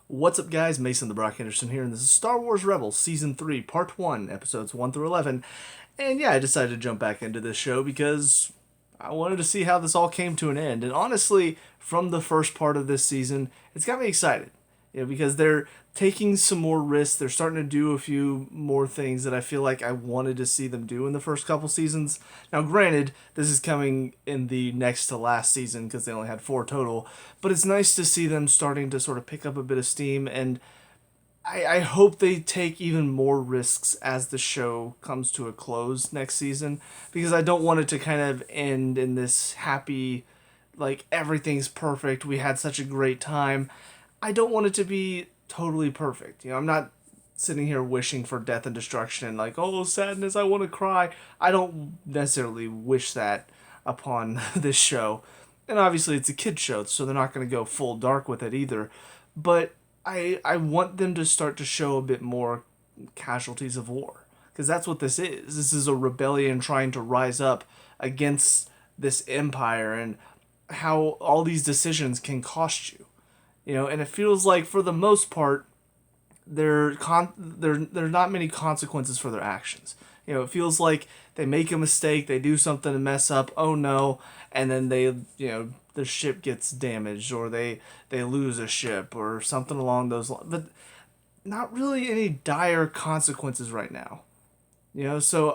What's up, guys? Mason the Brock Henderson here, and this is Star Wars Rebels Season 3, Part 1, Episodes 1 through 11. And yeah, I decided to jump back into this show because I wanted to see how this all came to an end. And honestly, from the first part of this season, it's got me excited. Because they're taking some more risks. They're starting to do a few more things that I feel like I wanted to see them do in the first couple seasons. Now, granted, this is coming in the next to last season because they only had four total, but it's nice to see them starting to sort of pick up a bit of steam, and I hope they take even more risks as the show comes to a close next season, because I don't want it to kind of end in this happy, like, everything's perfect, we had such a great time. I don't want it to be totally perfect. I'm not sitting here wishing for death and destruction and like, oh, sadness, I want to cry. I don't necessarily wish that upon this show. And obviously it's a kid show, so they're not going to go full dark with it either. But I want them to start to show a bit more casualties of war. Because that's what this is. This is a rebellion trying to rise up against this empire, and how all these decisions can cost you. And it feels like for the most part, there's not many consequences for their actions. It feels like they make a mistake, they do something to mess up, oh no, and then the ship gets damaged, or they lose a ship or something along those lines. But not really any dire consequences right now. So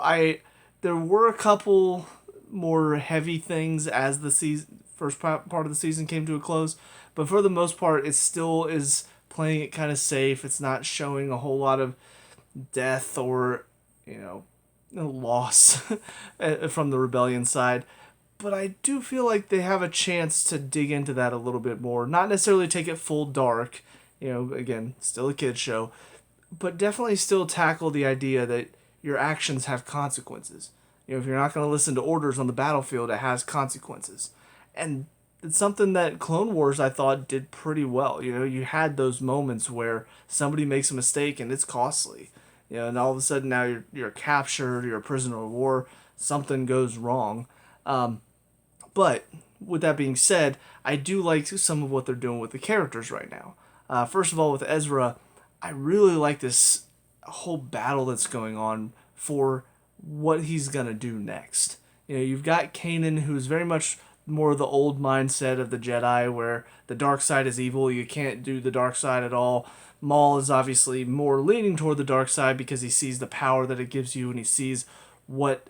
there were a couple more heavy things as the first part of the season came to a close, but for the most part, it still is playing it kind of safe. It's not showing a whole lot of death or loss from the rebellion side. But I do feel like they have a chance to dig into that a little bit more. Not necessarily take it full dark. Again, still a kid's show, but definitely still tackle the idea that your actions have consequences. If you're not going to listen to orders on the battlefield, it has consequences. And it's something that Clone Wars, I thought, did pretty well. You had those moments where somebody makes a mistake and it's costly. And all of a sudden now you're captured, you're a prisoner of war, something goes wrong. But with that being said, I do like some of what they're doing with the characters right now. First of all, with Ezra, I really like this whole battle that's going on for what he's gonna do next. You've got Kanan, who's very much more the old mindset of the Jedi, where the dark side is evil, you can't do the dark side at all. Maul is obviously more leaning toward the dark side because he sees the power that it gives you, and he sees what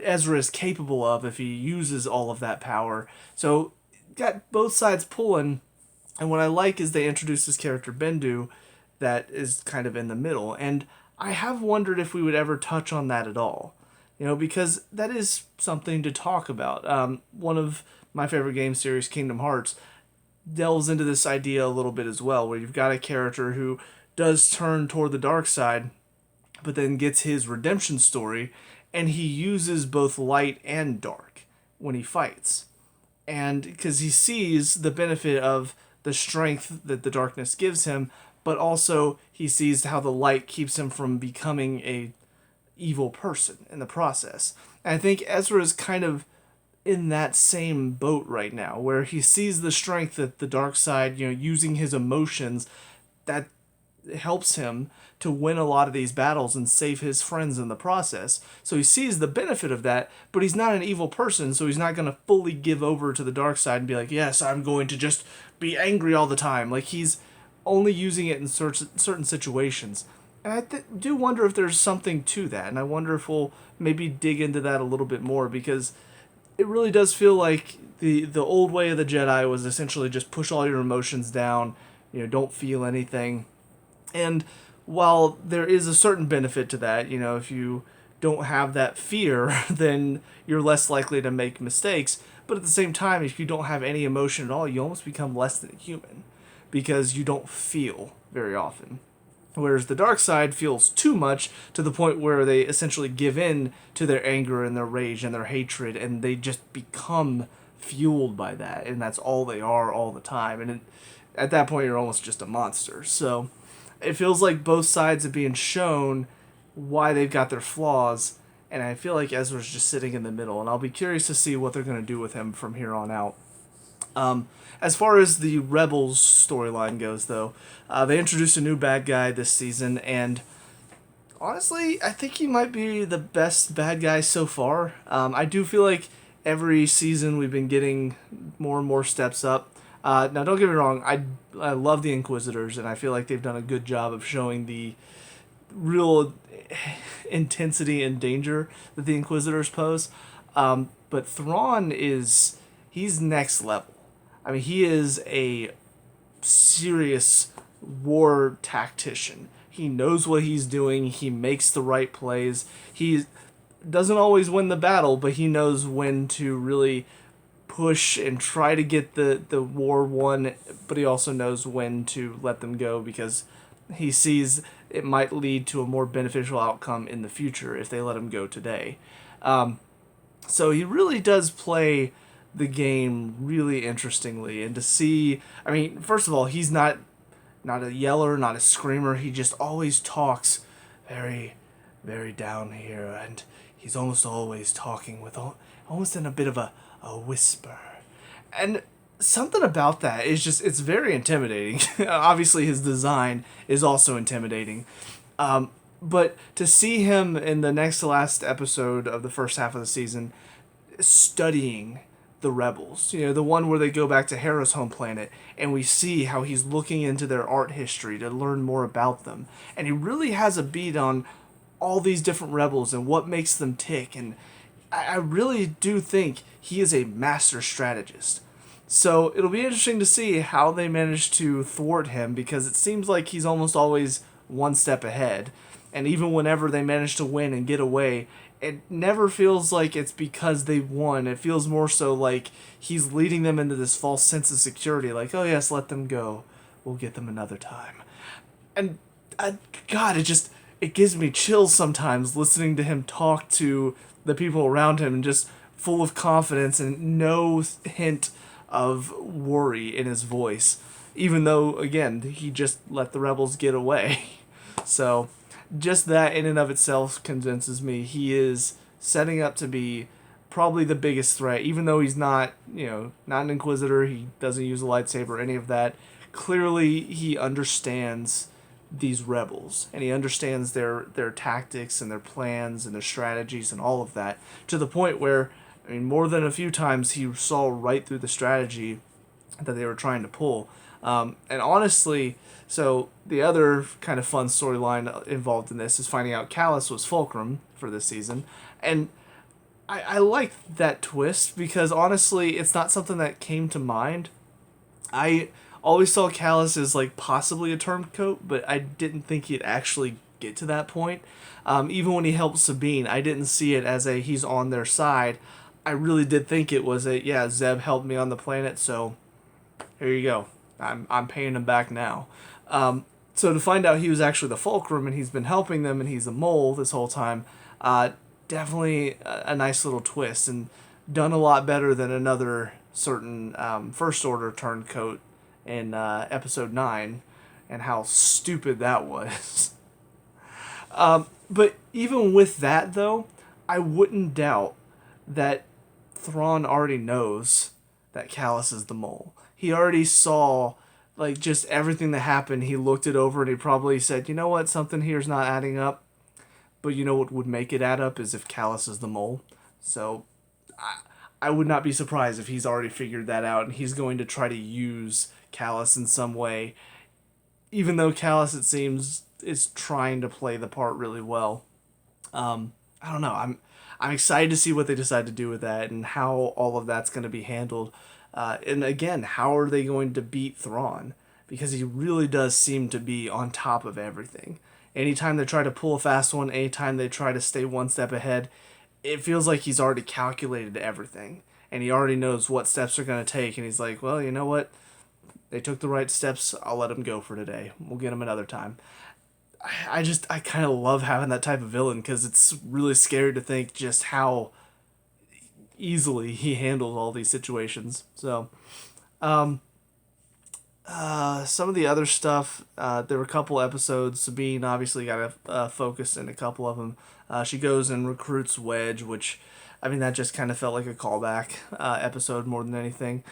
Ezra is capable of if he uses all of that power. So got both sides pulling, and what I like is they introduce this character Bendu that is kind of in the middle, and I have wondered if we would ever touch on that at all. Because that is something to talk about. One of my favorite game series, Kingdom Hearts, delves into this idea a little bit as well, where you've got a character who does turn toward the dark side, but then gets his redemption story, and he uses both light and dark when he fights. And because he sees the benefit of the strength that the darkness gives him, but also he sees how the light keeps him from becoming a evil person in the process. And I think Ezra is kind of in that same boat right now, where he sees the strength that the dark side, using his emotions, that helps him to win a lot of these battles and save his friends in the process. So he sees the benefit of that, but he's not an evil person, so he's not going to fully give over to the dark side and be like, yes, I'm going to just be angry all the time. Like, he's only using it in certain situations. And I do wonder if there's something to that, and I wonder if we'll maybe dig into that a little bit more, because it really does feel like the old way of the Jedi was essentially just push all your emotions down, don't feel anything. And while there is a certain benefit to that, if you don't have that fear, then you're less likely to make mistakes. But at the same time, if you don't have any emotion at all, you almost become less than a human, because you don't feel very often. Whereas the dark side feels too much, to the point where they essentially give in to their anger and their rage and their hatred, and they just become fueled by that, and that's all they are all the time. And at that point, you're almost just a monster. So it feels like both sides are being shown why they've got their flaws, and I feel like Ezra's just sitting in the middle, and I'll be curious to see what they're going to do with him from here on out. As far as the Rebels storyline goes, though, they introduced a new bad guy this season, and honestly, I think he might be the best bad guy so far. I do feel like every season we've been getting more and more steps up. Now, don't get me wrong, I love the Inquisitors, and I feel like they've done a good job of showing the real intensity and danger that the Inquisitors pose. But Thrawn he's next level. I mean, he is a serious war tactician. He knows what he's doing. He makes the right plays. He doesn't always win the battle, but he knows when to really push and try to get the war won, but he also knows when to let them go because he sees it might lead to a more beneficial outcome in the future if they let him go today. So he really does play the game really interestingly, and to see, I mean, first of all, he's not a yeller, not a screamer. He just always talks very, very down here, and he's almost always talking with almost in a bit of a whisper. And something about that is just, it's very intimidating. Obviously, his design is also intimidating. But to see him in the next to last episode of the first half of the season studying the rebels, the one where they go back to Hera's home planet, and we see how he's looking into their art history to learn more about them. And he really has a beat on all these different rebels and what makes them tick. And I really do think he is a master strategist. So it'll be interesting to see how they manage to thwart him, because it seems like he's almost always one step ahead. And even whenever they manage to win and get away, it never feels like it's because they won. It feels more so like he's leading them into this false sense of security, like, oh yes, let them go. We'll get them another time. And God, it gives me chills sometimes listening to him talk to the people around him, and just full of confidence and no hint of worry in his voice, even though, again, he just let the rebels get away. So just that in and of itself convinces me he is setting up to be probably the biggest threat, even though he's not an Inquisitor. He doesn't use a lightsaber or any of that. Clearly, he understands these rebels, and he understands their tactics and their plans and their strategies and all of that, to the point where, I mean, more than a few times he saw right through the strategy that they were trying to pull. And honestly, so the other kind of fun storyline involved in this is finding out Callus was Fulcrum for this season. And I like that twist, because honestly, it's not something that came to mind. I always saw Callus as like possibly a turncoat, but I didn't think he'd actually get to that point. Even when he helped Sabine, I didn't see it as a he's on their side. I really did think it was Zeb helped me on the planet, so here you go. I'm paying him back now. So to find out he was actually the Fulcrum and he's been helping them and he's a mole this whole time, definitely a nice little twist, and done a lot better than another certain First Order turncoat in episode 9, and how stupid that was. But even with that, though, I wouldn't doubt that Thrawn already knows that Callus is the mole. He already saw, like, just everything that happened. He looked it over and he probably said, you know what, something here's not adding up. But you know what would make it add up is if Callus is the mole. So I would not be surprised if he's already figured that out, and he's going to try to use Callus in some way, even though Callus, it seems, is trying to play the part really well. I don't know. I'm excited to see what they decide to do with that and how all of that's going to be handled. And again, how are they going to beat Thrawn? Because he really does seem to be on top of everything. Anytime they try to pull a fast one, anytime they try to stay one step ahead, it feels like he's already calculated everything. And he already knows what steps are going to take. And he's like, well, you know what? They took the right steps. I'll let them go for today. We'll get them another time. I kind of love having that type of villain, because it's really scary to think just how easily he handles all these situations. So, some of the other stuff, there were a couple episodes. Sabine obviously got a focus in a couple of them. She goes and recruits Wedge, which, I mean, that just kind of felt like a callback episode more than anything.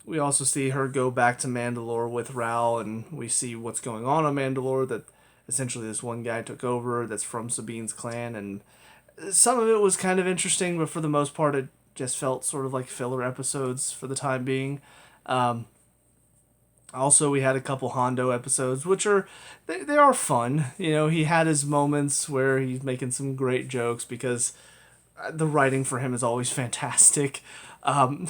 We also see her go back to Mandalore with Ral, and we see what's going on Mandalore, that essentially this one guy took over that's from Sabine's clan, and some of it was kind of interesting, but for the most part it just felt sort of like filler episodes for the time being. Um, Also, we had a couple Hondo episodes, which are they are fun. You know, he had his moments where he's making some great jokes because the writing for him is always fantastic. Um,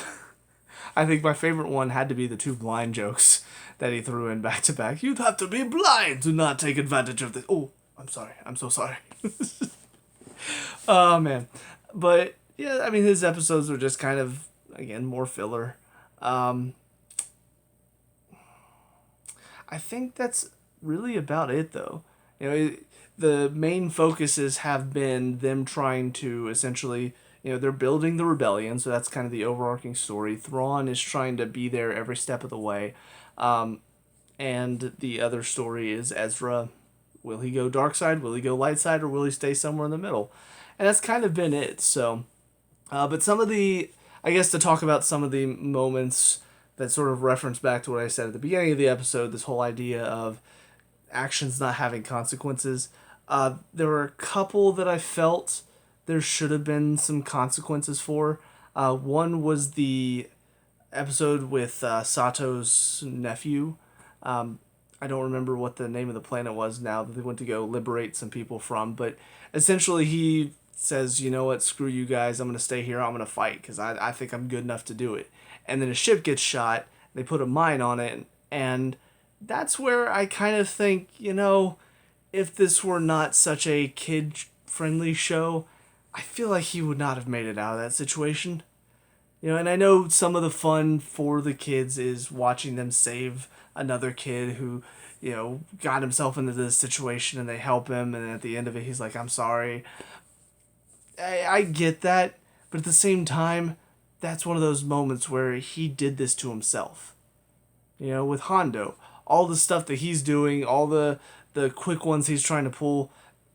I think my favorite one had to be the two blind jokes that he threw in back to back. You'd have to be blind to not take advantage of this. Oh, I'm sorry. I'm so sorry. Oh man, but yeah, I mean his episodes were just kind of again more filler. Um, I think that's really about it, though. You know, the main focuses have been them trying to essentially, you know, they're building the rebellion, so that's kind of the overarching story. Thrawn is trying to be there every step of the way, um, and the other story is Ezra. Will he go dark side? Will he go light side? Or will he stay somewhere in the middle? And that's kind of been it. So, but some of the, I guess to talk about some of the moments that sort of reference back to what I said at the beginning of the episode, this whole idea of actions not having consequences. There were a couple that I felt there should have been some consequences for. One was the episode with Sato's nephew. I don't remember what the name of the planet was now that they went to go liberate some people from, but essentially he says, you know what, screw you guys, I'm going to stay here, I'm going to fight, because I think I'm good enough to do it. And then a ship gets shot, they put a mine on it, and that's where I kind of think, you know, if this were not such a kid-friendly show, I feel like he would not have made it out of that situation. You know, and I know some of the fun for the kids is watching them save another kid who, you know, got himself into this situation and they help him, and at the end of it he's like, I'm sorry. I get that, but at the same time, that's one of those moments where he did this to himself. You know, with Hondo, all the stuff that he's doing, all the quick ones he's trying to pull,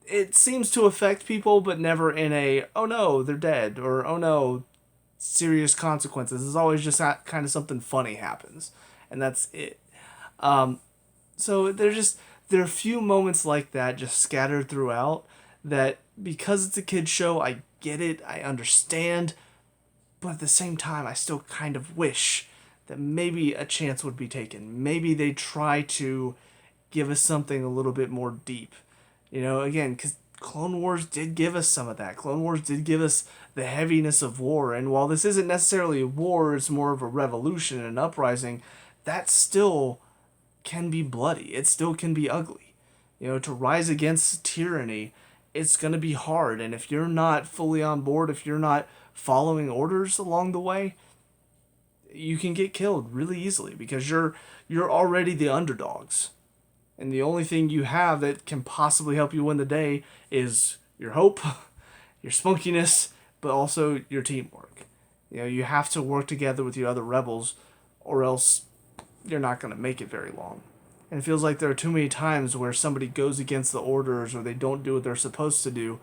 it seems to affect people, but never in a, oh no, they're dead, or oh no, serious consequences. It's always just kind of something funny happens, and that's it. So there are a few moments like that just scattered throughout that, because it's a kid's show, I get it, I understand, but at the same time, I still kind of wish that maybe a chance would be taken. Maybe they try to give us something a little bit more deep. You know, again, because Clone Wars did give us some of that. Clone Wars did give us the heaviness of war, and while this isn't necessarily a war, it's more of a revolution and an uprising, that still can be bloody. It still can be ugly. You know, to rise against tyranny, it's going to be hard, and if you're not fully on board, if you're not following orders along the way, you can get killed really easily because you're already the underdogs. And the only thing you have that can possibly help you win the day is your hope, your spunkiness, but also your teamwork. You know, you have to work together with your other rebels, or else you're not going to make it very long. And it feels like there are too many times where somebody goes against the orders or they don't do what they're supposed to do.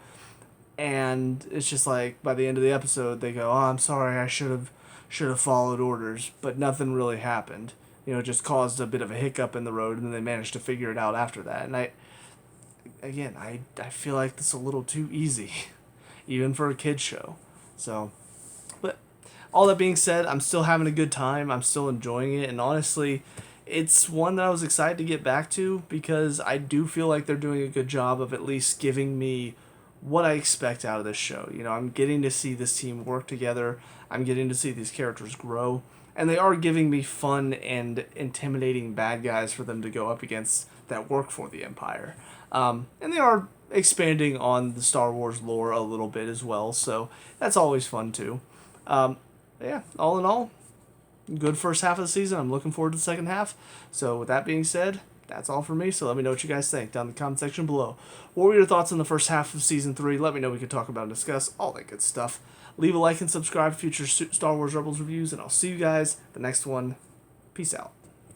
And it's just like by the end of the episode they go, "Oh, I'm sorry, I should have followed orders," but nothing really happened. You know, it just caused a bit of a hiccup in the road, and then they managed to figure it out after that. And I feel like this is a little too easy, even for a kid's show. So, but all that being said, I'm still having a good time. I'm still enjoying it, and honestly, it's one that I was excited to get back to because I do feel like they're doing a good job of at least giving me what I expect out of this show. You know, I'm getting to see this team work together. I'm getting to see these characters grow. And they are giving me fun and intimidating bad guys for them to go up against that work for the Empire. And they are expanding on the Star Wars lore a little bit as well, so that's always fun too. Yeah, all in all, good first half of the season. I'm looking forward to the second half. So with that being said, that's all for me. So let me know what you guys think down in the comment section below. What were your thoughts on the first half of Season 3? Let me know. We could talk about and discuss all that good stuff. Leave a like and subscribe for future Star Wars Rebels reviews, and I'll see you guys the next one. Peace out.